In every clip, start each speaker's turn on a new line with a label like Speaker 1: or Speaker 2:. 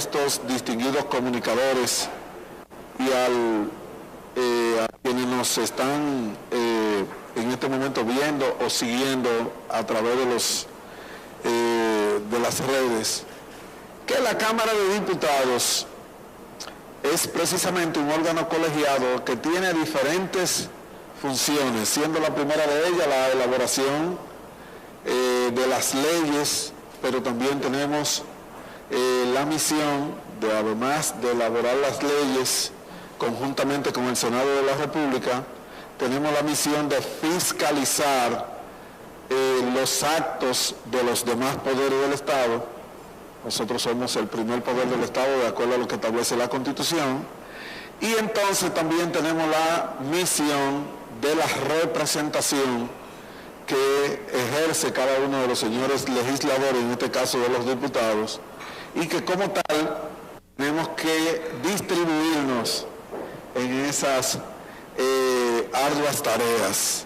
Speaker 1: estos distinguidos comunicadores y a quienes nos están en este momento viendo o siguiendo a través de las redes, que la Cámara de Diputados es precisamente un órgano colegiado que tiene diferentes funciones, siendo la primera de ellas la elaboración de las leyes, pero también tenemos la misión de, además de elaborar las leyes conjuntamente con el Senado de la República, tenemos la misión de fiscalizar los actos de los demás poderes del Estado. Nosotros somos el primer poder del Estado de acuerdo a lo que establece la Constitución. Y entonces también tenemos la misión de la representación que ejerce cada uno de los señores legisladores, en este caso de los diputados, y que como tal tenemos que distribuirnos en esas arduas tareas.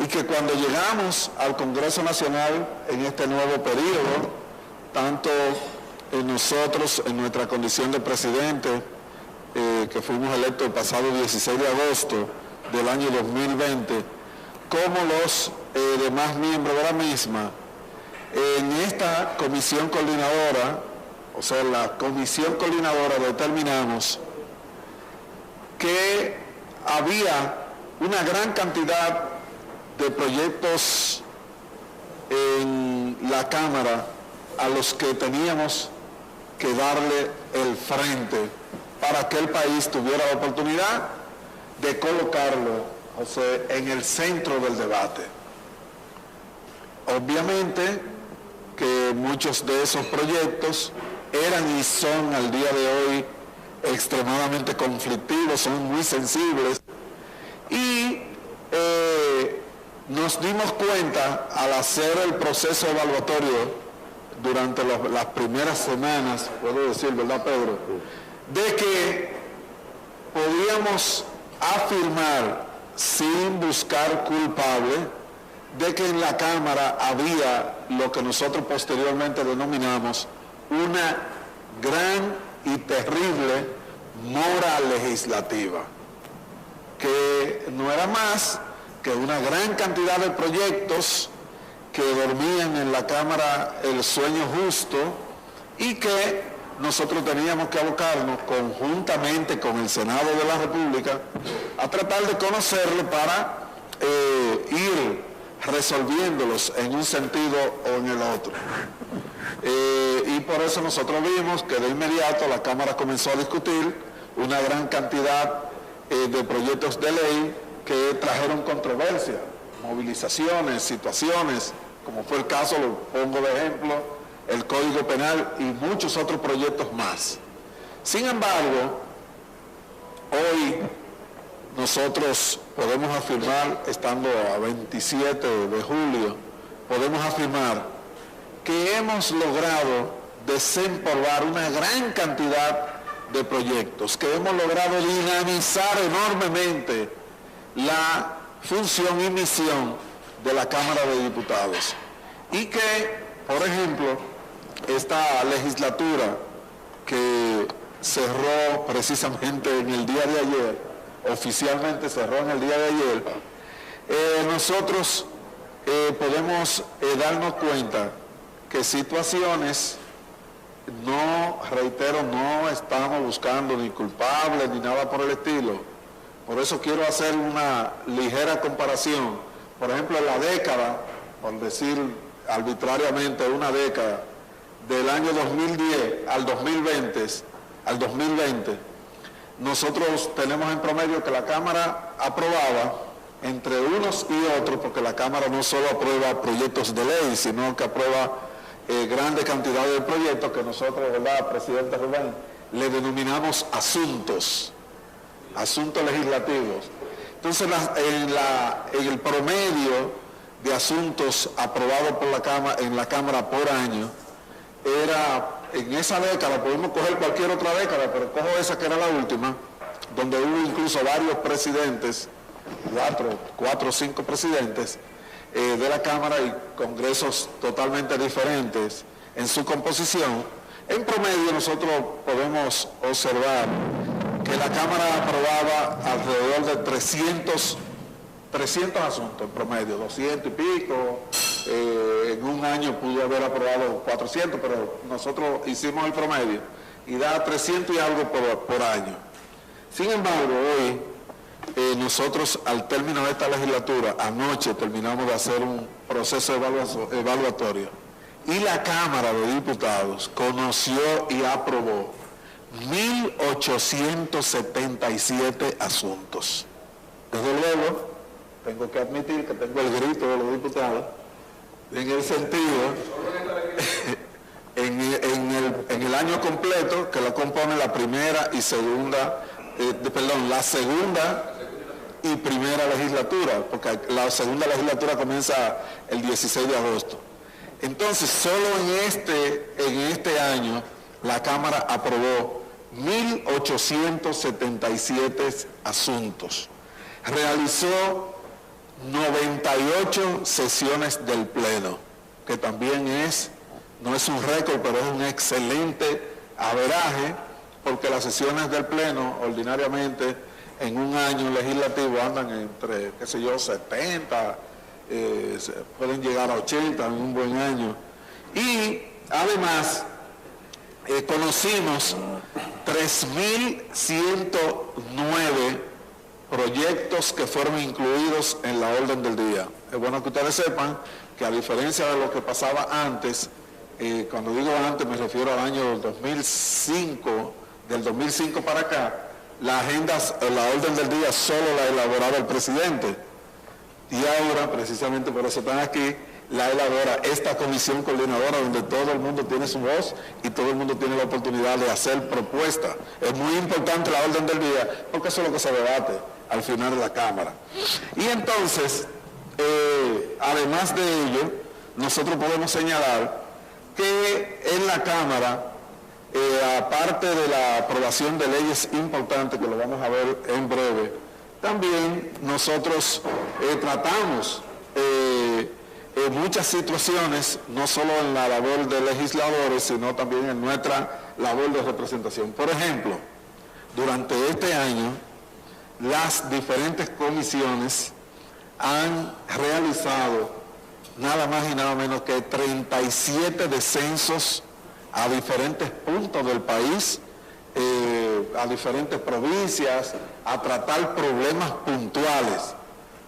Speaker 1: Y que cuando llegamos al Congreso Nacional en este nuevo periodo, tanto nosotros en nuestra condición de presidente, que fuimos electos el pasado 16 de agosto del año 2020, como los demás miembros de la misma, en esta comisión coordinadora, o sea, la comisión coordinadora determinamos que había una gran cantidad de proyectos en la Cámara a los que teníamos que darle el frente para que el país tuviera la oportunidad de colocarlo, o sea, en el centro del debate. Obviamente que muchos de esos proyectos eran y son al día de hoy extremadamente conflictivos, son muy sensibles, y nos dimos cuenta al hacer el proceso evaluatorio durante las primeras semanas, puedo decir, ¿verdad, Pedro?, de que podíamos afirmar sin buscar culpable de que en la Cámara había lo que nosotros posteriormente denominamos una gran y terrible mora legislativa, que no era más que una gran cantidad de proyectos que dormían en la Cámara el sueño justo y que nosotros teníamos que abocarnos conjuntamente con el Senado de la República a tratar de conocerlo para ir resolviéndolos en un sentido o en el otro. Y por eso nosotros vimos que de inmediato la Cámara comenzó a discutir una gran cantidad de proyectos de ley que trajeron controversia, movilizaciones, situaciones, como fue el caso, lo pongo de ejemplo, el Código Penal y muchos otros proyectos más. Sin embargo, hoy nosotros podemos afirmar, estando a 27 de julio, podemos afirmar que hemos logrado desempolvar una gran cantidad de proyectos, que hemos logrado dinamizar enormemente la función y misión de la Cámara de Diputados. Y que, por ejemplo, esta legislatura que cerró precisamente en el día de ayer, oficialmente cerró en el día de ayer, nosotros podemos darnos cuenta que situaciones, no, reitero, no estamos buscando ni culpables ni nada por el estilo. Por eso quiero hacer una ligera comparación. Por ejemplo, en la década, por decir arbitrariamente una década, del año 2010 al 2020, nosotros tenemos en promedio que la Cámara aprobaba entre unos y otros, porque la Cámara no solo aprueba proyectos de ley, sino que aprueba grandes cantidades de proyectos que nosotros, ¿verdad, presidente Rubén?, le denominamos asuntos legislativos. Entonces, en el promedio de asuntos aprobados por la Cámara, en la Cámara por año, era, en esa década, podemos coger cualquier otra década, pero cojo esa que era la última, donde hubo incluso varios presidentes, cuatro o cinco presidentes de la Cámara y congresos totalmente diferentes en su composición. En promedio nosotros podemos observar que la Cámara aprobaba alrededor de 300 asuntos en promedio, 200 y pico. En un año pudo haber aprobado 400, pero nosotros hicimos el promedio y da 300 y algo por año. Sin embargo, hoy nosotros al término de esta legislatura, anoche terminamos de hacer un proceso evaluatorio y la Cámara de Diputados conoció y aprobó 1.877 asuntos. Desde luego, tengo que admitir que tengo el grito de los diputados, en el sentido, en el año completo, que lo compone la primera y segunda, la segunda y primera legislatura, porque la segunda legislatura comienza el 16 de agosto. Entonces, solo en este año, la Cámara aprobó 1.877 asuntos. Realizó 98 sesiones del Pleno, que también no es un récord, pero es un excelente averaje, porque las sesiones del Pleno ordinariamente en un año legislativo andan entre, 70, pueden llegar a 80 en un buen año. Y además conocimos 3.109 proyectos que fueron incluidos en la orden del día. Es bueno que ustedes sepan que a diferencia de lo que pasaba antes, cuando digo antes me refiero al año 2005, del 2005 para acá, la orden del día solo la elaboraba el presidente. Y ahora, precisamente por eso están aquí, la elabora esta comisión coordinadora donde todo el mundo tiene su voz y todo el mundo tiene la oportunidad de hacer propuestas. Es muy importante la orden del día porque eso es lo que se debate al final de la Cámara. Y entonces, además de ello, nosotros podemos señalar que en la Cámara, aparte de la aprobación de leyes importantes, que lo vamos a ver en breve, también nosotros tratamos muchas situaciones, no solo en la labor de legisladores, sino también en nuestra labor de representación. Por ejemplo, durante este año, las diferentes comisiones han realizado nada más y nada menos que 37 descensos a diferentes puntos del país, a diferentes provincias, a tratar problemas puntuales.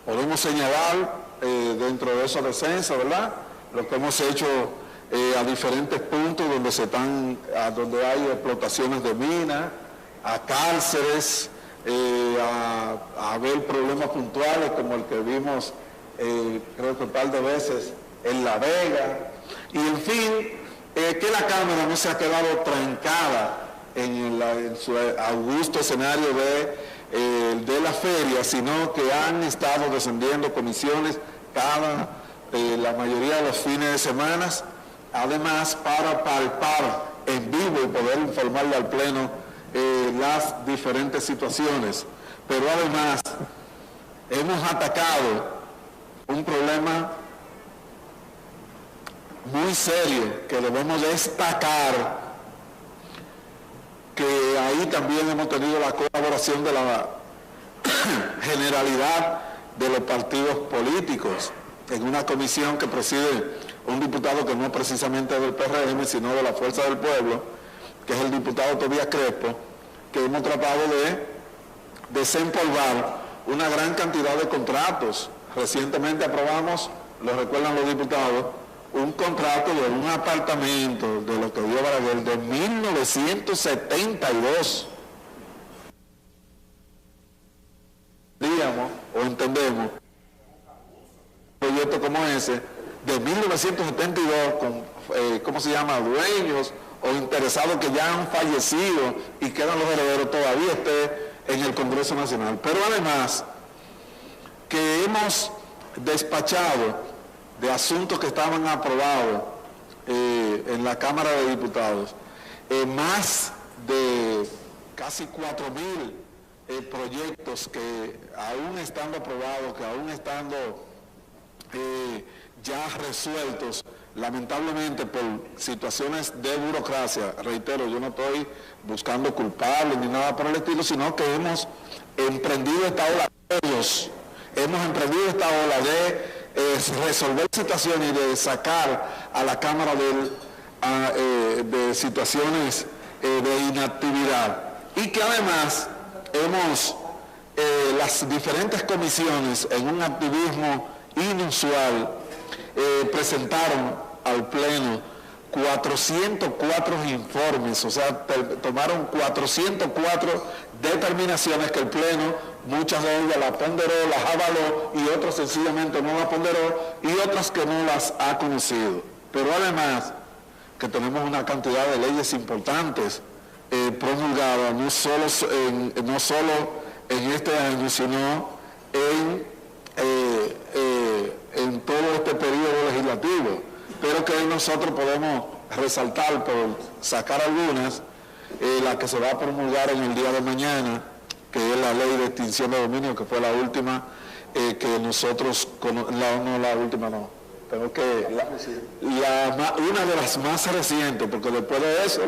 Speaker 1: Podemos señalar dentro de esos descensos, ¿verdad?, lo que hemos hecho a diferentes puntos donde hay explotaciones de minas, a cárceles, a ver problemas puntuales como el que vimos creo que un par de veces en La Vega, y en fin, que la Cámara no se ha quedado trancada en su augusto escenario de la feria, sino que han estado descendiendo comisiones la mayoría de los fines de semana, además para palpar en vivo y poder informarle al Pleno las diferentes situaciones. Pero además hemos atacado un problema muy serio que debemos destacar, que ahí también hemos tenido la colaboración de la generalidad de los partidos políticos, en una comisión que preside un diputado que no es precisamente del PRM, sino de la Fuerza del Pueblo, que es el diputado Tobías Crespo, que hemos tratado de desempolvar una gran cantidad de contratos. Recientemente aprobamos, lo recuerdan los diputados, un contrato de un apartamento de lo que dio Balaguer de 1972. Digamos, o entendemos, un proyecto como ese, de 1972, con, dueños o interesados que ya han fallecido y quedan los herederos, todavía esté en el Congreso Nacional. Pero además, que hemos despachado de asuntos que estaban aprobados en la Cámara de Diputados, más de casi 4.000 proyectos que aún estando aprobados, que aún estando ya resueltos, lamentablemente por situaciones de burocracia, reitero, yo no estoy buscando culpables ni nada por el estilo, sino que hemos emprendido esta ola, hemos emprendido esta ola de resolver situaciones y de sacar a la Cámara de situaciones de inactividad, y que además hemos, las diferentes comisiones en un activismo inusual, presentaron al Pleno 404 informes, o sea, tomaron 404 determinaciones que el Pleno, muchas de ellas las ponderó, las avaló, y otras sencillamente no las ponderó, y otras que no las ha conocido. Pero además que tenemos una cantidad de leyes importantes promulgadas, no solo en este año, sino en todo este periodo legislativo, pero que nosotros podemos resaltar por sacar algunas, la que se va a promulgar en el día de mañana, que es la ley de extinción de dominio, que fue la última que nosotros, una de las más recientes, porque después de eso,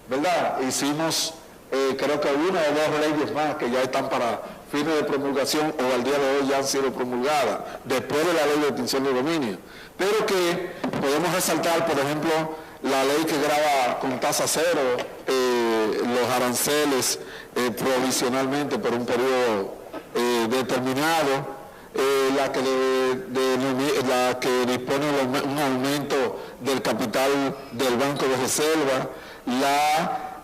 Speaker 1: ¿verdad? Hicimos, creo que una o dos leyes más que ya están para fines de promulgación o al día de hoy ya han sido promulgadas, después de la ley de extinción de dominio. Pero que podemos resaltar, por ejemplo, la ley que grava con tasa cero los aranceles provisionalmente por un periodo determinado, la que dispone un aumento del capital del Banco de Reserva,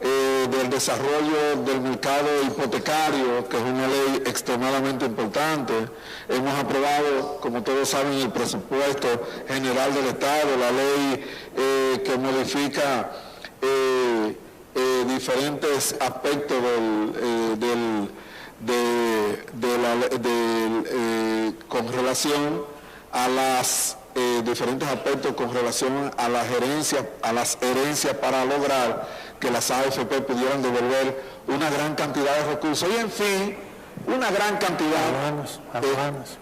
Speaker 1: del desarrollo del mercado hipotecario, que es una ley extremadamente importante. Hemos aprobado, como todos saben, el presupuesto general del Estado, la ley que modifica diferentes aspectos con relación a las diferentes aspectos con relación a las herencias para lograr que las AFP pudieran devolver una gran cantidad de recursos y, en fin, una gran cantidad
Speaker 2: aduanas.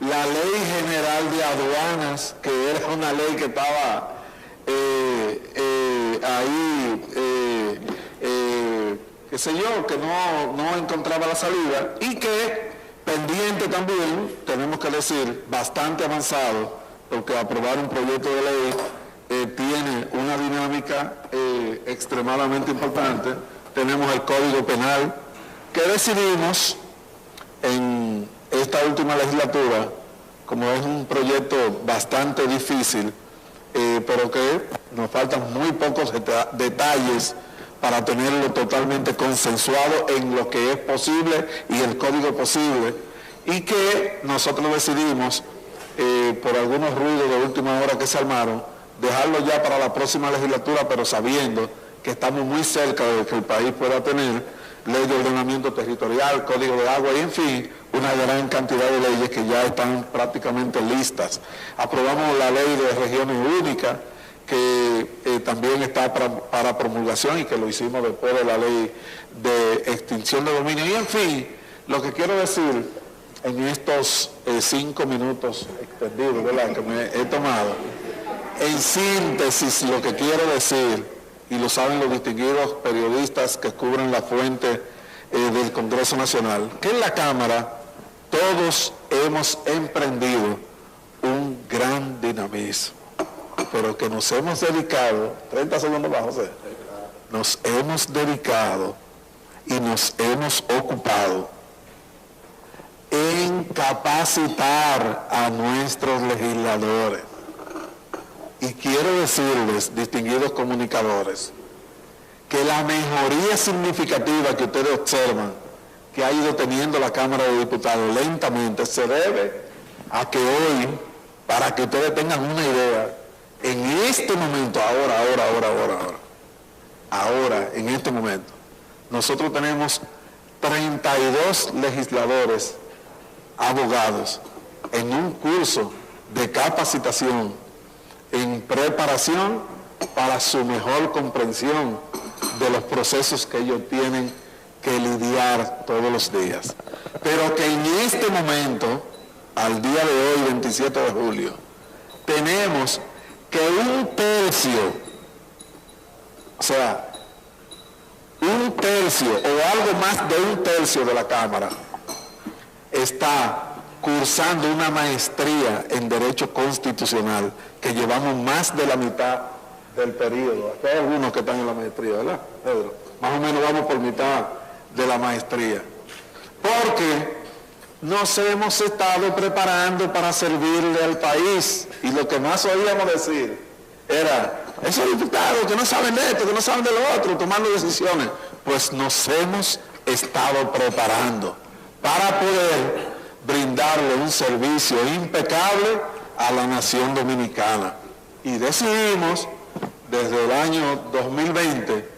Speaker 1: La ley general de aduanas, que era una ley que estaba qué sé yo, que no encontraba la salida, y que pendiente también, tenemos que decir, bastante avanzado, porque aprobar un proyecto de ley tiene una dinámica extremadamente importante. Tenemos el Código Penal, que decidimos en esta última legislatura, como es un proyecto bastante difícil, pero que nos faltan muy pocos detalles para tenerlo totalmente consensuado en lo que es posible y el código posible, y que nosotros decidimos, por algunos ruidos de última hora que se armaron, dejarlo ya para la próxima legislatura, pero sabiendo que estamos muy cerca de que el país pueda tener ley de ordenamiento territorial, código de agua y, en fin, una gran cantidad de leyes que ya están prácticamente listas. Aprobamos la ley de regiones únicas, que también está para promulgación, y que lo hicimos después de la ley de extinción de dominio. Y, en fin, lo que quiero decir en estos 5 minutos extendidos, ¿verdad?, que me he tomado, en síntesis, lo que quiero decir, y lo saben los distinguidos periodistas que cubren la fuente del Congreso Nacional, que en la Cámara todos hemos emprendido un gran dinamismo, pero que nos hemos dedicado, 30 segundos más, José, nos hemos dedicado y nos hemos ocupado en capacitar a nuestros legisladores. Y quiero decirles, distinguidos comunicadores, que la mejoría significativa que ustedes observan que ha ido teniendo la Cámara de Diputados lentamente se debe a que hoy, para que ustedes tengan una idea, en este momento, ahora, en este momento, nosotros tenemos 32 legisladores, abogados, en un curso de capacitación en preparación para su mejor comprensión de los procesos que ellos tienen que lidiar todos los días. Pero que en este momento, al día de hoy, 27 de julio, tenemos que un tercio, o sea, un tercio o algo más de un tercio de la Cámara está cursando una maestría en Derecho Constitucional, que llevamos más de la mitad del periodo. Aquí hay algunos que están en la maestría, ¿verdad, Pedro? Más o menos vamos por mitad de la maestría. Porque nos hemos estado preparando para servirle al país. Y lo que más oíamos decir era, esos diputados que no saben de esto, que no saben de lo otro, tomando decisiones. Pues nos hemos estado preparando para poder brindarle un servicio impecable a la nación dominicana. Y decidimos desde el año 2020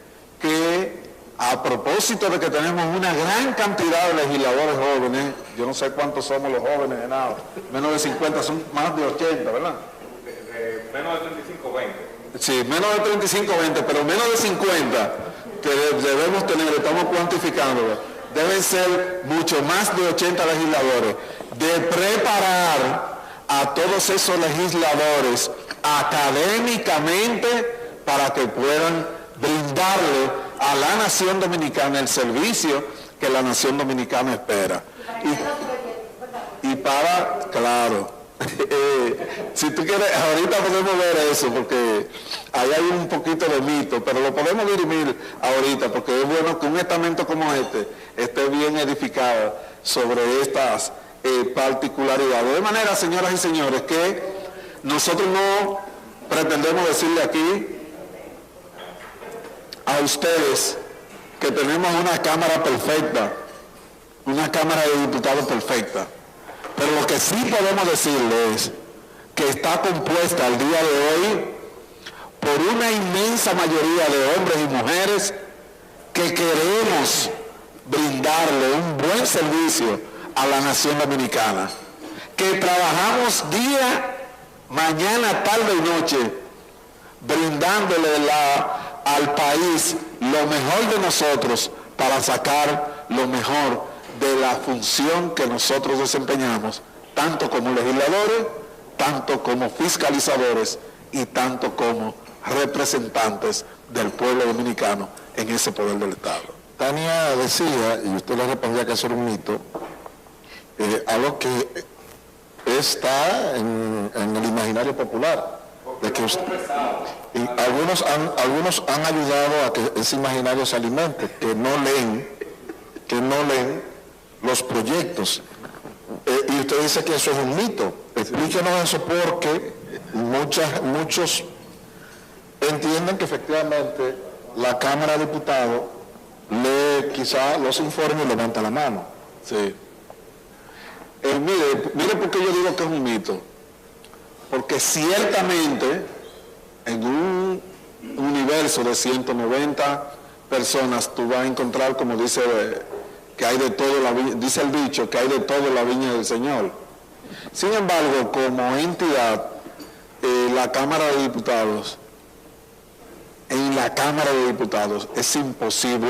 Speaker 1: que, a propósito de que tenemos una gran cantidad de legisladores jóvenes, yo no sé cuántos somos los jóvenes de nada, menos de 50, son más de 80, ¿verdad?
Speaker 2: Menos de 35, 20.
Speaker 1: Sí, menos de 35, 20, pero menos de 50 que debemos tener, estamos cuantificándolo. Deben ser mucho más de 80 legisladores, de preparar a todos esos legisladores académicamente para que puedan brindarle a la nación dominicana el servicio que la nación dominicana espera. Y para, claro, si tú quieres, ahorita podemos ver eso, porque ahí hay un poquito de mito, pero lo podemos dirimir ahorita, porque es bueno que un estamento como este esté bien edificado sobre estas particularidades. De manera, señoras y señores, que nosotros no pretendemos decirle aquí a ustedes que tenemos una Cámara perfecta, una Cámara de Diputados perfecta. Pero lo que sí podemos decirle es que está compuesta al día de hoy por una inmensa mayoría de hombres y mujeres que queremos brindarle un buen servicio a la nación dominicana, que trabajamos día, mañana, tarde y noche, brindándole al país lo mejor de nosotros para sacar lo mejor de la función que nosotros desempeñamos, tanto como legisladores, tanto como fiscalizadores y tanto como representantes del pueblo dominicano en ese poder del Estado.
Speaker 3: Tania decía, y usted le respondía que eso era un mito, algo que está en el imaginario popular, de que usted, y algunos han ayudado a que ese imaginario se alimente, que no leen los proyectos. Y usted dice que eso es un mito. Explíquenos eso, porque muchos entienden que efectivamente la Cámara de Diputados lee quizá los informes y levanta la mano.
Speaker 1: Sí. Mire por qué yo digo que es un mito. Porque ciertamente en un universo de 190 personas tú vas a encontrar, como dice, que hay de todo, dice el dicho, que hay de todo en la viña del Señor. Sin embargo, como entidad, la Cámara de Diputados, en la Cámara de Diputados es imposible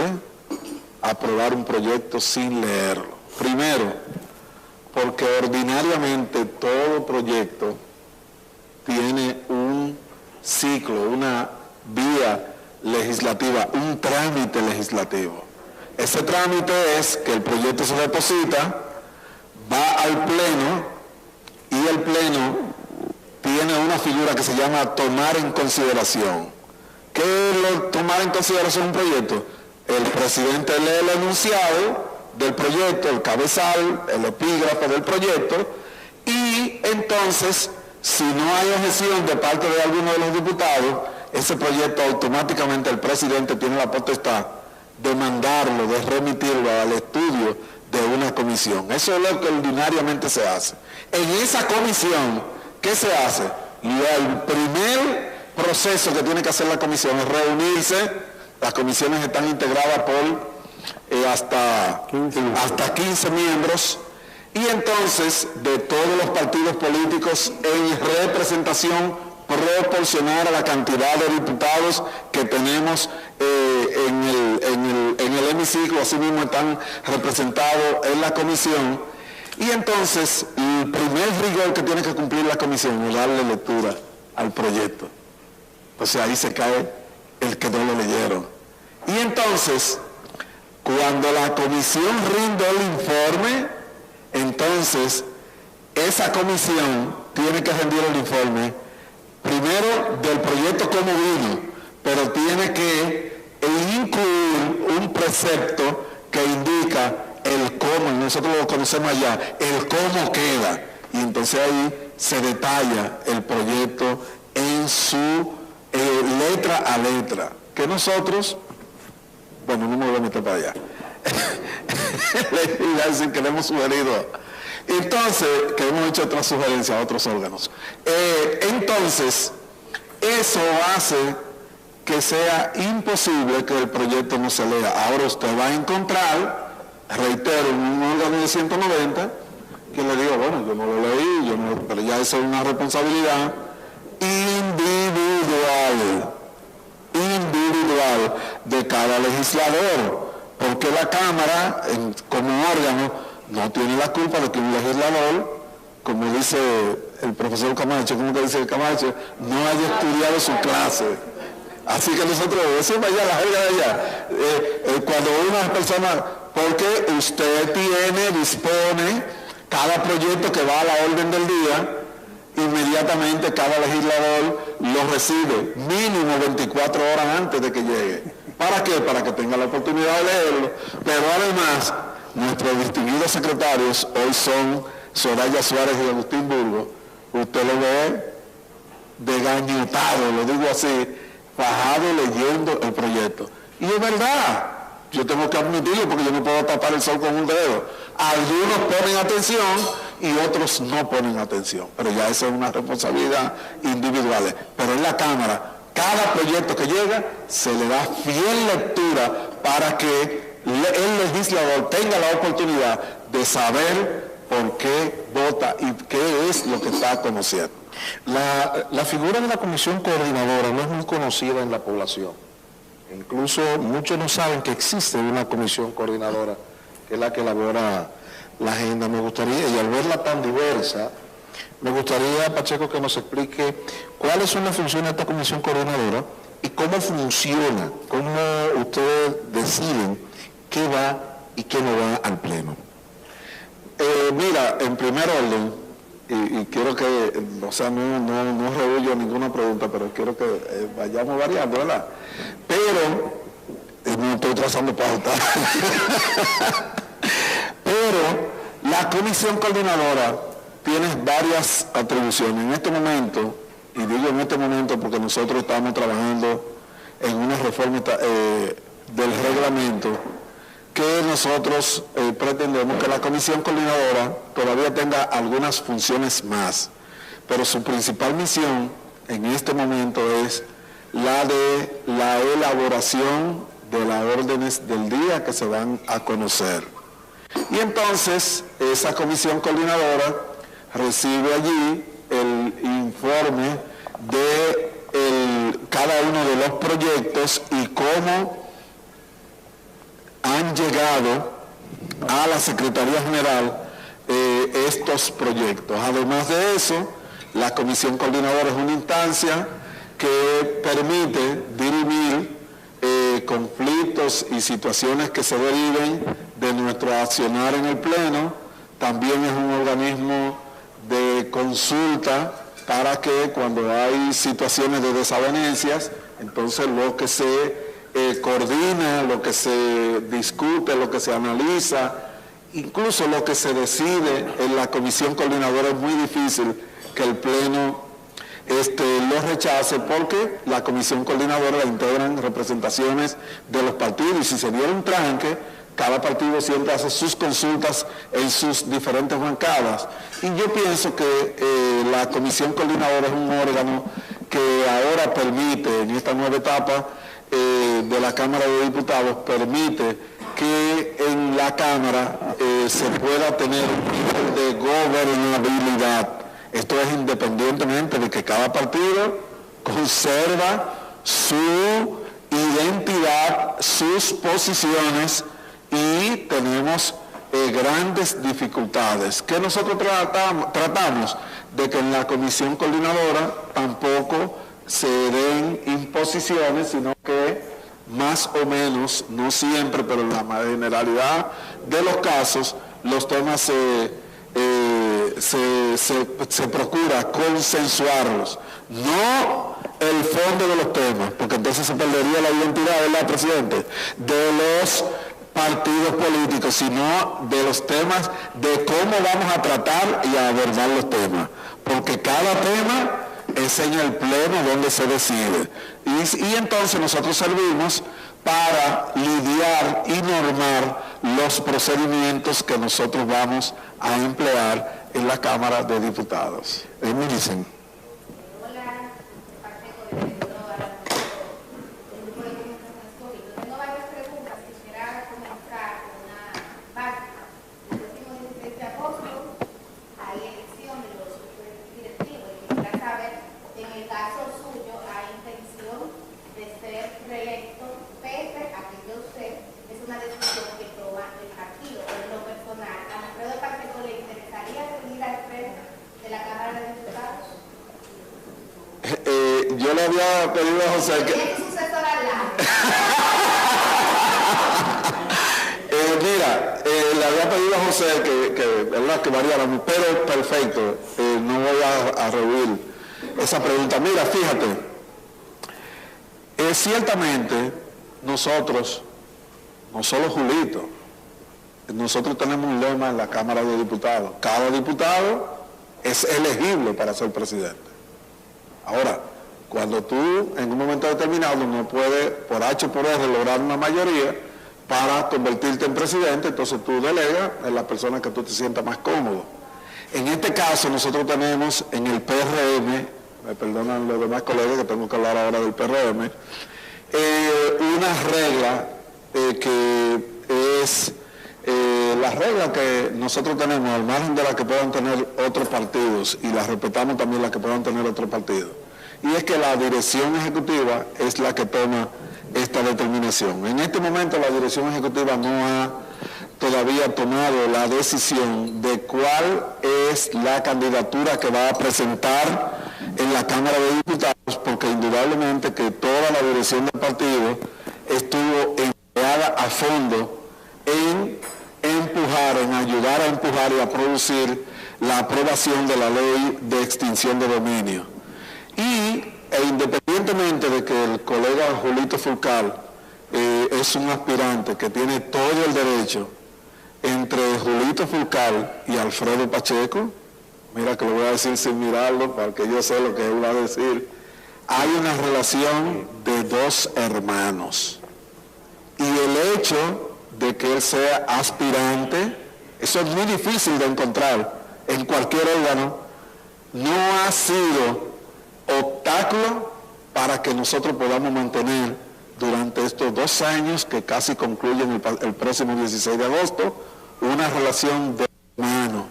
Speaker 1: aprobar un proyecto sin leerlo. Primero, porque ordinariamente todo proyecto tiene un ciclo, una vía legislativa, un trámite legislativo. Ese trámite es que el proyecto se deposita, va al Pleno, y el Pleno tiene una figura que se llama tomar en consideración. ¿Qué es tomar en consideración un proyecto? El presidente lee el enunciado del proyecto, el cabezal, el epígrafe del proyecto, y entonces, si no hay objeción de parte de alguno de los diputados, ese proyecto automáticamente el presidente tiene la potestad de mandarlo, de remitirlo al estudio de una comisión. Eso es lo que ordinariamente se hace. En esa comisión, ¿qué se hace? El primer proceso que tiene que hacer la comisión es reunirse. Las comisiones están integradas por hasta 15 miembros, y entonces de todos los partidos políticos en representación proporcional a la cantidad de diputados que tenemos en el hemiciclo, así mismo están representados en la comisión, y entonces el primer rigor que tiene que cumplir la comisión es darle lectura al proyecto. O sea, ahí se cae el que no lo leyeron. Y entonces, cuando la comisión rinde el informe, entonces esa comisión tiene que rendir el informe primero del proyecto como vino, pero tiene que incluir un precepto que indica el cómo, nosotros lo conocemos allá, el cómo queda. Y entonces ahí se detalla el proyecto en su letra a letra, que nosotros, bueno, no me voy a meter para allá, le decir que le hemos sugerido, entonces, que hemos hecho otras sugerencias a otros órganos. Entonces, eso hace que sea imposible que el proyecto no se lea. Ahora usted va a encontrar, reitero, un órgano de 190, que le digo, bueno, yo no lo leí, pero ya eso es una responsabilidad individual de cada legislador, porque la Cámara, como órgano, no tiene la culpa de que un legislador, como dice el profesor Camacho, como que dice el Camacho, no haya estudiado su clase. Así que nosotros, eso vaya la jerga de allá. Cuando una persona, porque usted dispone cada proyecto que va a la orden del día, inmediatamente cada legislador lo recibe mínimo 24 horas antes de que llegue. ¿Para qué? Para que tenga la oportunidad de leerlo. Pero además, nuestros distinguidos secretarios hoy son Soraya Suárez y Agustín Burgos. Usted lo ve degañotado, lo digo así, fajado leyendo el proyecto. Y es verdad, yo tengo que admitirlo porque yo no puedo tapar el sol con un dedo. Algunos ponen atención y otros no ponen atención, pero ya esa es una responsabilidad individual. Pero en la Cámara, cada proyecto que llega se le da fiel lectura para que el legislador tenga la oportunidad de saber por qué vota y qué es lo que está conociendo.
Speaker 3: La figura de la comisión coordinadora no es muy conocida en la población. Incluso muchos no saben que existe una comisión coordinadora, que es la que elabora la agenda. Me gustaría, y al verla tan diversa, me gustaría, Pacheco, que nos explique cuáles son las funciones de esta comisión coordinadora y cómo funciona, cómo ustedes deciden qué va y qué no va al Pleno.
Speaker 1: Mira, en primer orden, y quiero que, o sea, no rehuyo ninguna pregunta, pero quiero que vayamos variando, ¿verdad? Pero, no estoy trazando pauta, pero la comisión coordinadora tiene varias atribuciones. En este momento, y digo en este momento porque nosotros estamos trabajando en una reforma del reglamento, que nosotros pretendemos que la comisión coordinadora todavía tenga algunas funciones más, pero su principal misión en este momento es la de la elaboración de las órdenes del día que se van a conocer. Y entonces esa comisión coordinadora recibe allí el informe de cada uno de los proyectos y cómo han llegado a la Secretaría General estos proyectos. Además de eso, la Comisión Coordinadora es una instancia que permite dirimir conflictos y situaciones que se deriven de nuestro accionar en el Pleno. También es un organismo de consulta para que cuando hay situaciones de desavenencias, entonces lo que se coordina, lo que se discute, lo que se analiza, incluso lo que se decide en la comisión coordinadora, es muy difícil que el Pleno lo rechace, porque la comisión coordinadora la integran representaciones de los partidos, y si se diera un tranque, cada partido siempre hace sus consultas en sus diferentes bancadas. Y yo pienso que la comisión coordinadora es un órgano que ahora permite, en esta nueva etapa de la Cámara de Diputados, permite que en la Cámara se pueda tener un nivel de gobernabilidad. Esto es independientemente de que cada partido conserva su identidad, sus posiciones, y tenemos grandes dificultades, que nosotros tratamos de que en la comisión coordinadora tampoco se den imposiciones, sino que más o menos, no siempre, pero en la generalidad de los casos, los temas se procura consensuarlos, no el fondo de los temas, porque entonces se perdería la identidad, ¿verdad, presidente?, de los partidos políticos, sino de los temas, de cómo vamos a tratar y a abordar los temas, porque cada tema es en el pleno donde se decide, y entonces nosotros servimos para lidiar y normar los procedimientos que nosotros vamos a emplear en la Cámara de Diputados. Me dicen. Yo le había pedido a José que... le había pedido a José que variáramos, pero perfecto, no voy a rehuir esa pregunta. Mira, fíjate, ciertamente nosotros, no solo Julito, nosotros tenemos un lema en la Cámara de Diputados: cada diputado es elegible para ser presidente. Ahora, cuando tú en un momento determinado no puedes, por H o por R, lograr una mayoría para convertirte en presidente, entonces tú delegas en la persona que tú te sientas más cómodo. En este caso nosotros tenemos en el PRM, me perdonan los demás colegas que tengo que hablar ahora del PRM, una regla que es la regla que nosotros tenemos, al margen de la que puedan tener otros partidos, y la respetamos también la que puedan tener otros partidos, y es que la dirección ejecutiva es la que toma esta determinación. En este momento la dirección ejecutiva no ha todavía tomado la decisión de cuál es la candidatura que va a presentar en la Cámara de Diputados, porque indudablemente que toda la dirección del partido estuvo empleada a fondo en empujar, en ayudar a empujar y a producir la aprobación de la ley de extinción de dominio. E independientemente de que el colega Julito Fulcal es un aspirante que tiene todo el derecho, entre Julito Fulcal y Alfredo Pacheco, mira que lo voy a decir sin mirarlo, porque yo sé lo que él va a decir, hay una relación de dos hermanos. Y el hecho de que él sea aspirante, eso es muy difícil de encontrar en cualquier órgano, no ha sido obstáculo para que nosotros podamos mantener durante estos 2 años que casi concluyen el próximo 16 de agosto, una relación de hermano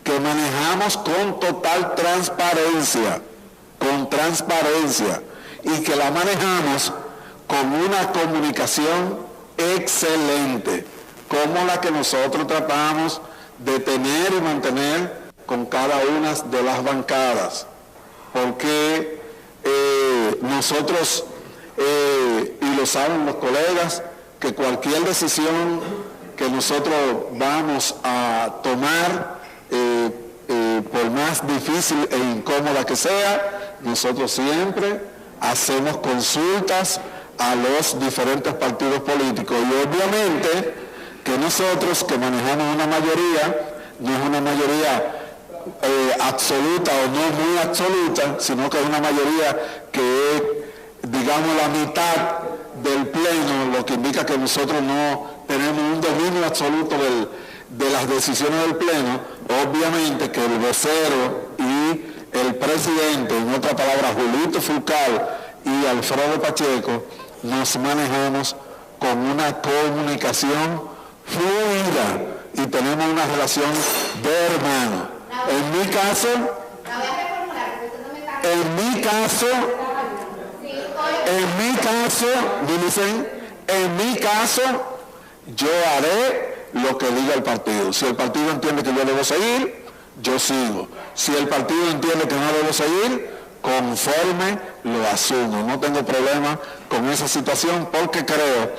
Speaker 1: que manejamos con total transparencia, y que la manejamos con una comunicación excelente, como la que nosotros tratamos de tener y mantener con cada una de las bancadas, porque nosotros, y lo saben los colegas, que cualquier decisión que nosotros vamos a tomar, por más difícil e incómoda que sea, nosotros siempre hacemos consultas a los diferentes partidos políticos, y obviamente que nosotros que manejamos una mayoría, no es una mayoría absoluta o no muy absoluta, sino que es una mayoría que es, digamos, la mitad del pleno, lo que indica que nosotros no tenemos un dominio absoluto de las decisiones del pleno. Obviamente que el vocero y el presidente, en otra palabra Julito Fulcal y Alfredo Pacheco, nos manejamos con una comunicación fluida y tenemos una relación de hermano. En mi caso, yo haré lo que diga el partido. Si el partido entiende que yo debo seguir, yo sigo. Si el partido entiende que no debo seguir, conforme lo asumo. No tengo problema con esa situación porque creo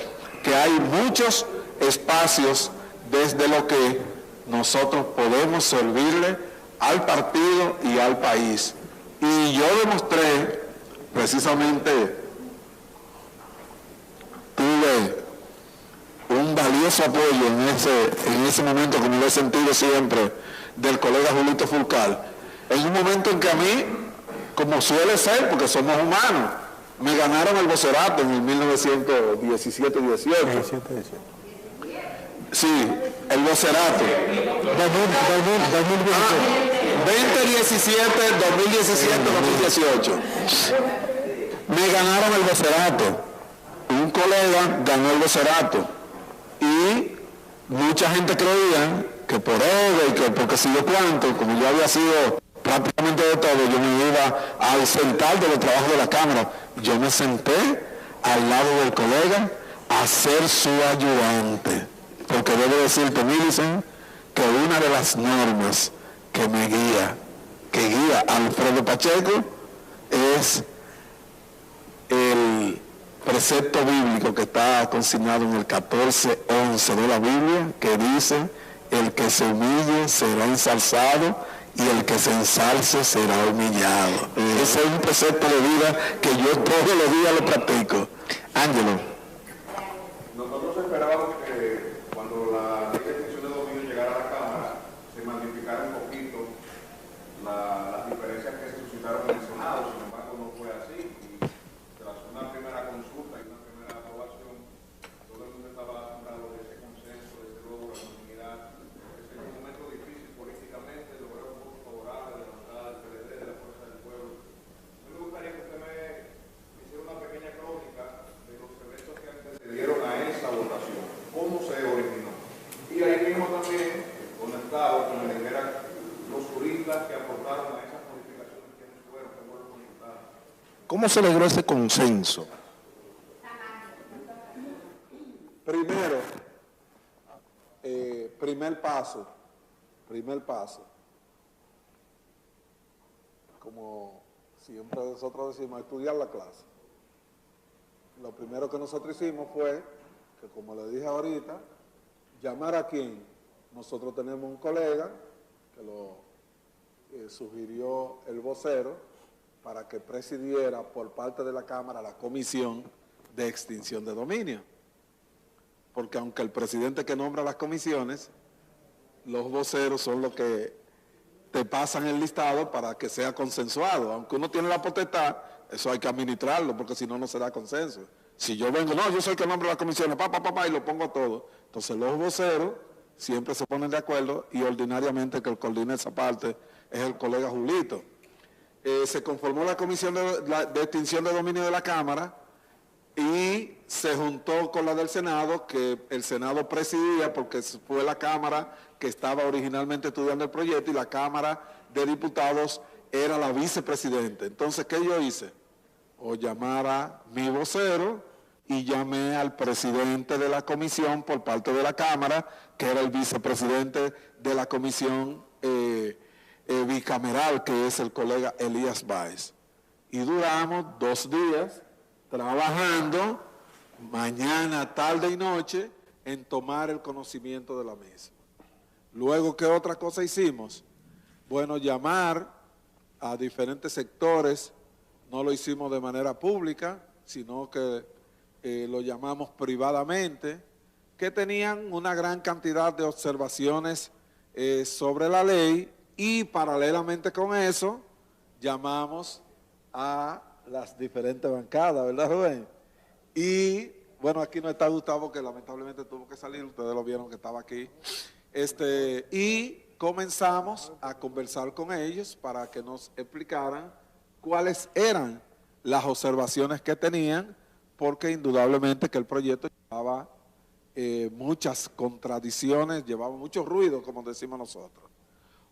Speaker 1: que hay muchos espacios desde lo que nosotros podemos servirle al partido y al país. Y yo demostré, precisamente, tuve un valioso apoyo en ese momento, como lo he sentido siempre, del colega Julito Fulcal, en un momento en que a mí, como suele ser, porque somos humanos, me ganaron el vocerato en el 1917-18. Sí, el vocerato. 2017, 2018. Me ganaron el vocerato. Un colega ganó el vocerato. Y mucha gente creía que por ego y que porque si yo cuánto, como yo había sido prácticamente de todo, yo me iba a ausentar de los trabajos de la Cámara. Yo me senté al lado del colega a ser su ayudante. Porque debo decirte, Millicent, que una de las normas que guía a Alfredo Pacheco es el precepto bíblico que está consignado en el 14:11 de la Biblia, que dice: el que se humille será ensalzado y el que se ensalce será humillado. Ese es un precepto de vida que yo todos los días lo practico. Ángelo.
Speaker 2: Nosotros esperábamos que cuando la ley de extinción de dominio llegara a la Cámara se magnificara un poquito las diferencias que se suscitaron en el Senado. Sin embargo, no fue así. Y tras una primera consulta y una primera aprobación, todo el mundo estaba asombrado de ese consenso, de ese logro, de la unanimidad. Ese es un momento difícil políticamente, lograr un voto favorable de la bancada del PLD, de la Fuerza del Pueblo. A mí me gustaría que usted me hiciera una pequeña crónica de los eventos que antecedieron a esa votación, cómo se originó. Y ahí mismo también conectado con el dijera los juristas que aportaron a esas modificaciones que fueron consultadas.
Speaker 3: ¿Cómo se logró ese consenso?
Speaker 1: Primero, primer paso, como siempre nosotros decimos, estudiar la clase. Lo primero que nosotros hicimos fue que, como le dije ahorita, llamar a quién. Nosotros tenemos un colega que lo sugirió el vocero para que presidiera por parte de la Cámara la comisión de extinción de dominio. Porque aunque el presidente que nombra las comisiones, los voceros son los que te pasan el listado para que sea consensuado. Aunque uno tiene la potestad, eso hay que administrarlo, porque si no, no se da consenso. Si yo vengo, no, yo soy el que nombra las comisiones, y lo pongo todo. Entonces los voceros siempre se ponen de acuerdo y ordinariamente el que coordina esa parte es el colega Julito. Se conformó la comisión de extinción de dominio de la Cámara y se juntó con la del Senado, que el Senado presidía porque fue la Cámara que estaba originalmente estudiando el proyecto y la Cámara de Diputados era la vicepresidente. Entonces, ¿qué yo hice? O llamar a mi vocero y llamé al presidente de la comisión por parte de la Cámara, que era el vicepresidente de la comisión bicameral, que es el colega Elías Báez. Y duramos 2 días trabajando, mañana, tarde y noche, en tomar el conocimiento de la misma. Luego, ¿qué otra cosa hicimos? Bueno, llamar a diferentes sectores, no lo hicimos de manera pública, sino que lo llamamos privadamente, que tenían una gran cantidad de observaciones sobre la ley, y paralelamente con eso llamamos a las diferentes bancadas, ¿verdad, Rubén? Y bueno, aquí no está Gustavo, que lamentablemente tuvo que salir, ustedes lo vieron que estaba aquí, y comenzamos a conversar con ellos para que nos explicaran cuáles eran las observaciones que tenían, porque indudablemente que el proyecto llevaba muchas contradicciones, llevaba mucho ruido, como decimos nosotros.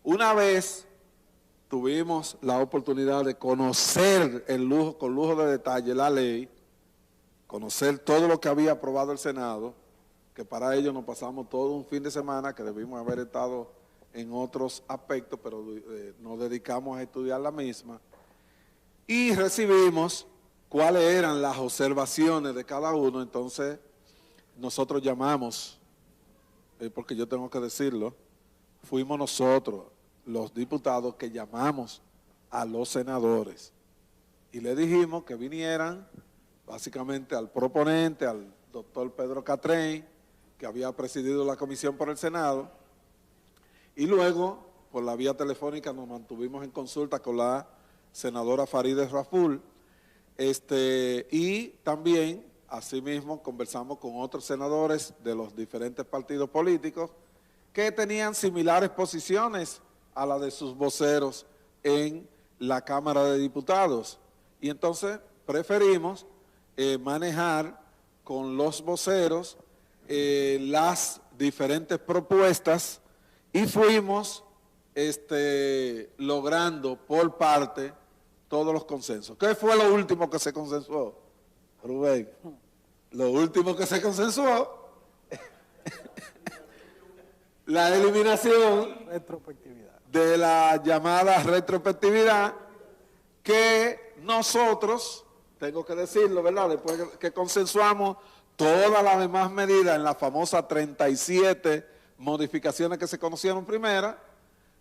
Speaker 1: Una vez tuvimos la oportunidad de conocer con lujo de detalle la ley, conocer todo lo que había aprobado el Senado, que para ello nos pasamos todo un fin de semana que debimos haber estado en otros aspectos, pero nos dedicamos a estudiar la misma, y recibimos cuáles eran las observaciones de cada uno. Entonces nosotros llamamos, porque yo tengo que decirlo, fuimos nosotros, los diputados, que llamamos a los senadores y le dijimos que vinieran básicamente al proponente, al doctor Pedro Catrén, que había presidido la comisión por el Senado, y luego por la vía telefónica nos mantuvimos en consulta con la senadora Farideh Raful, y también asimismo conversamos con otros senadores de los diferentes partidos políticos que tenían similares posiciones a la de sus voceros en la Cámara de Diputados. Y entonces preferimos manejar con los voceros las diferentes propuestas y fuimos logrando por parte todos los consensos. ¿Qué fue lo último que se consensuó, Rubén? Lo último que se consensuó, la eliminación de la llamada retrospectividad, que nosotros, tengo que decirlo, ¿verdad?, después que consensuamos todas las demás medidas en las famosas 37 modificaciones que se conocieron primera,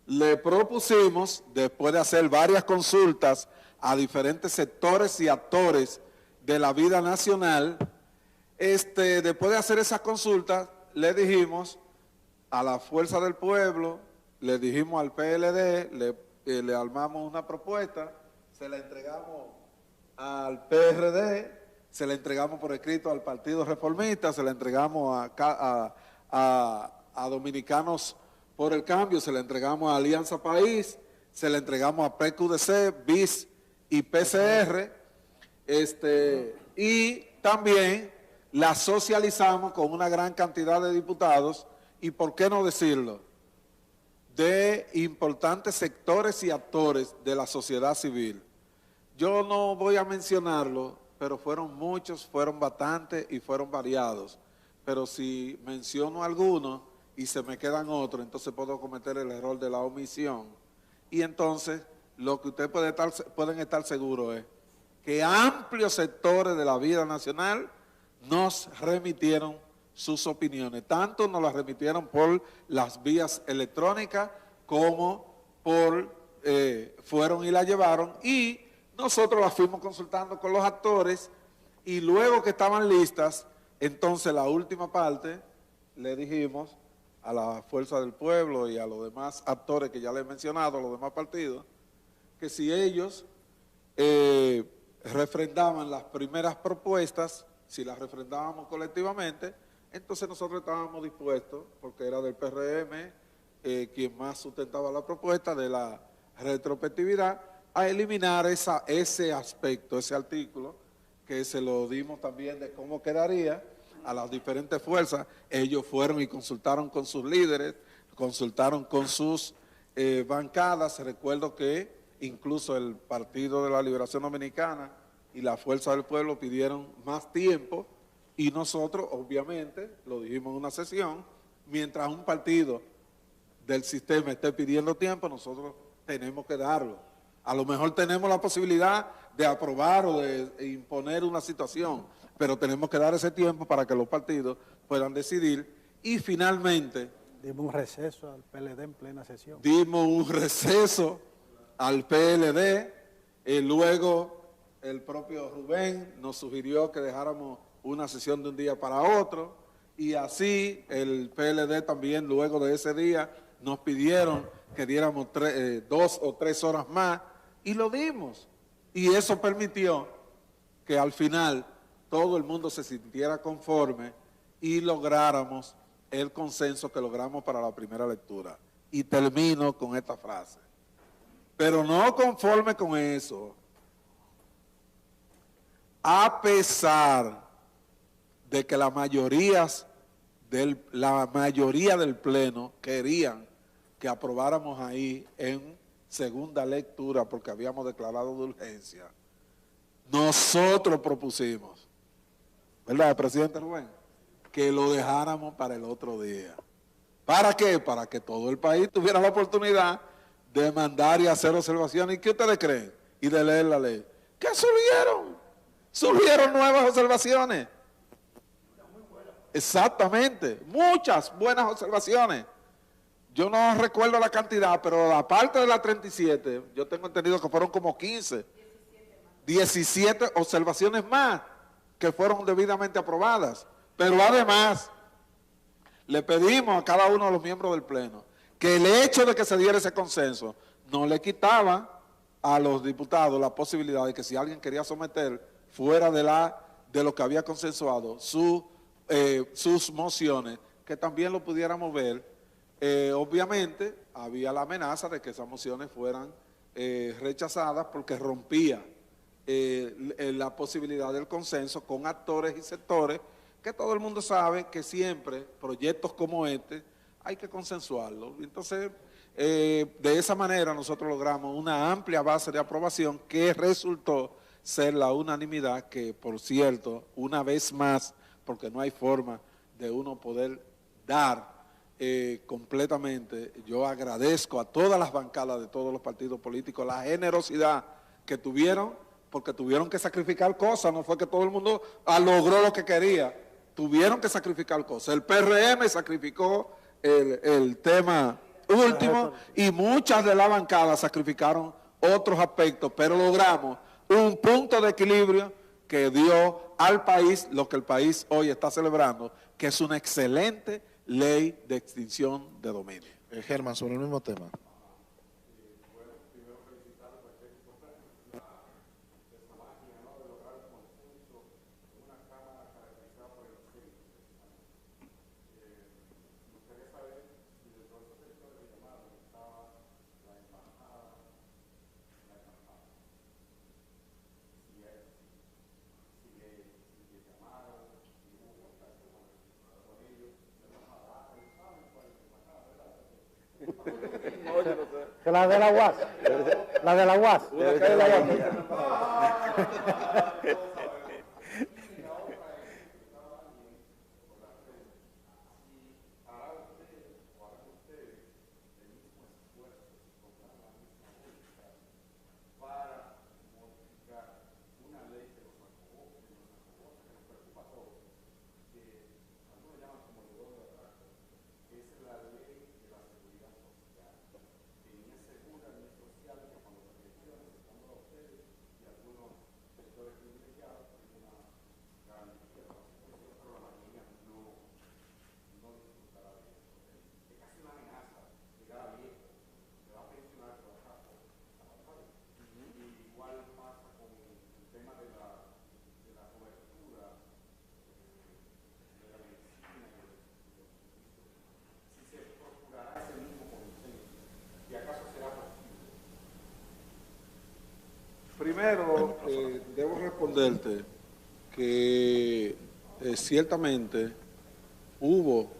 Speaker 1: le propusimos, después de hacer varias consultas a diferentes sectores y actores de la vida nacional, después de hacer esas consultas, le dijimos a la Fuerza del Pueblo, le dijimos al PLD, le armamos una propuesta, se la entregamos al PRD, se la entregamos por escrito al Partido Reformista, se la entregamos a Dominicanos por el Cambio, se la entregamos a Alianza País, se la entregamos a PQDC, BIS y PCR, y también la socializamos con una gran cantidad de diputados y, por qué no decirlo, de importantes sectores y actores de la sociedad civil. Yo no voy a mencionarlo, pero fueron muchos, fueron bastantes y fueron variados. Pero si menciono algunos y se me quedan otros, entonces puedo cometer el error de la omisión. Y entonces lo que ustedes pueden estar seguros es que amplios sectores de la vida nacional nos remitieron sus opiniones. Tanto nos las remitieron por las vías electrónicas como fueron y la llevaron, y nosotros las fuimos consultando con los actores, y luego que estaban listas, entonces la última parte le dijimos a la Fuerza del Pueblo y a los demás actores que ya les he mencionado, a los demás partidos, que si ellos refrendaban las primeras propuestas, si las refrendábamos colectivamente, entonces nosotros estábamos dispuestos, porque era del PRM quien más sustentaba la propuesta de la retrospectividad, a eliminar ese aspecto, ese artículo, que se lo dimos también de cómo quedaría a las diferentes fuerzas. Ellos fueron y consultaron con sus líderes, consultaron con sus bancadas. Recuerdo que incluso el Partido de la Liberación Dominicana y la Fuerza del Pueblo pidieron más tiempo, y nosotros, obviamente, lo dijimos en una sesión, mientras un partido del sistema esté pidiendo tiempo, nosotros tenemos que darlo. A lo mejor tenemos la posibilidad de aprobar o de imponer una situación, pero tenemos que dar ese tiempo para que los partidos puedan decidir. Y finalmente...
Speaker 4: dimos un receso al PLD en plena sesión.
Speaker 1: Dimos un receso al PLD, y luego el propio Rubén nos sugirió que dejáramos una sesión de un día para otro, y así el PLD también luego de ese día nos pidieron que diéramos 2 o 3 horas más, y lo dimos. Y eso permitió que al final todo el mundo se sintiera conforme y lográramos el consenso que logramos para la primera lectura. Y termino con esta frase. Pero no conforme con eso, a pesar de que la mayoría del Pleno querían que aprobáramos ahí en segunda lectura porque habíamos declarado de urgencia, nosotros propusimos, ¿verdad, presidente Rubén?, que lo dejáramos para el otro día. ¿Para qué? Para que todo el país tuviera la oportunidad de mandar y hacer observaciones. ¿Y qué ustedes creen? Y de leer la ley. ¿Qué surgieron? Surgieron nuevas observaciones. Exactamente, muchas buenas observaciones. Yo no recuerdo la cantidad, pero la parte de las 37, yo tengo entendido que fueron como 15, 17 observaciones más que fueron debidamente aprobadas. Pero además, le pedimos a cada uno de los miembros del Pleno que el hecho de que se diera ese consenso no le quitaba a los diputados la posibilidad de que si alguien quería someter fuera de lo que había consensuado sus mociones, que también lo pudiéramos ver. Obviamente había la amenaza de que esas mociones fueran rechazadas porque rompía la posibilidad del consenso con actores y sectores que todo el mundo sabe que siempre proyectos como este hay que consensuarlos. Entonces, de esa manera nosotros logramos una amplia base de aprobación que resultó ser la unanimidad que, por cierto, una vez más, porque no hay forma de uno poder dar completamente, yo agradezco a todas las bancadas de todos los partidos políticos la generosidad que tuvieron, porque tuvieron que sacrificar cosas, no fue que todo el mundo logró lo que quería, tuvieron que sacrificar cosas. El PRM sacrificó el tema último y muchas de la bancada sacrificaron otros aspectos, pero logramos un punto de equilibrio que dio al país lo que el país hoy está celebrando, que es una excelente ley de extinción de dominio.
Speaker 3: Germán, sobre el mismo tema.
Speaker 4: La de la UAS. La de la UAS.
Speaker 1: Primero, debo responderte que ciertamente hubo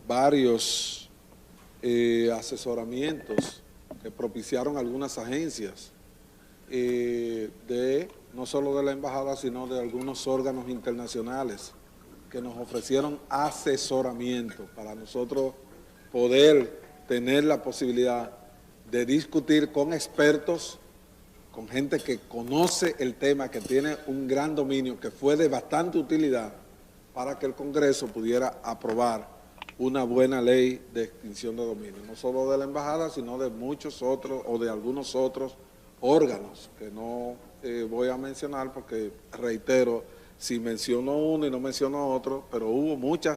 Speaker 1: varios asesoramientos que propiciaron algunas agencias no solo de la embajada, sino de algunos órganos internacionales que nos ofrecieron asesoramiento para nosotros poder tener la posibilidad de discutir con expertos, con gente que conoce el tema, que tiene un gran dominio, que fue de bastante utilidad para que el Congreso pudiera aprobar una buena ley de extinción de dominio, no solo de la embajada, sino de muchos otros o de algunos otros órganos que no voy a mencionar porque, reitero, si menciono uno y no menciono otro, pero hubo muchas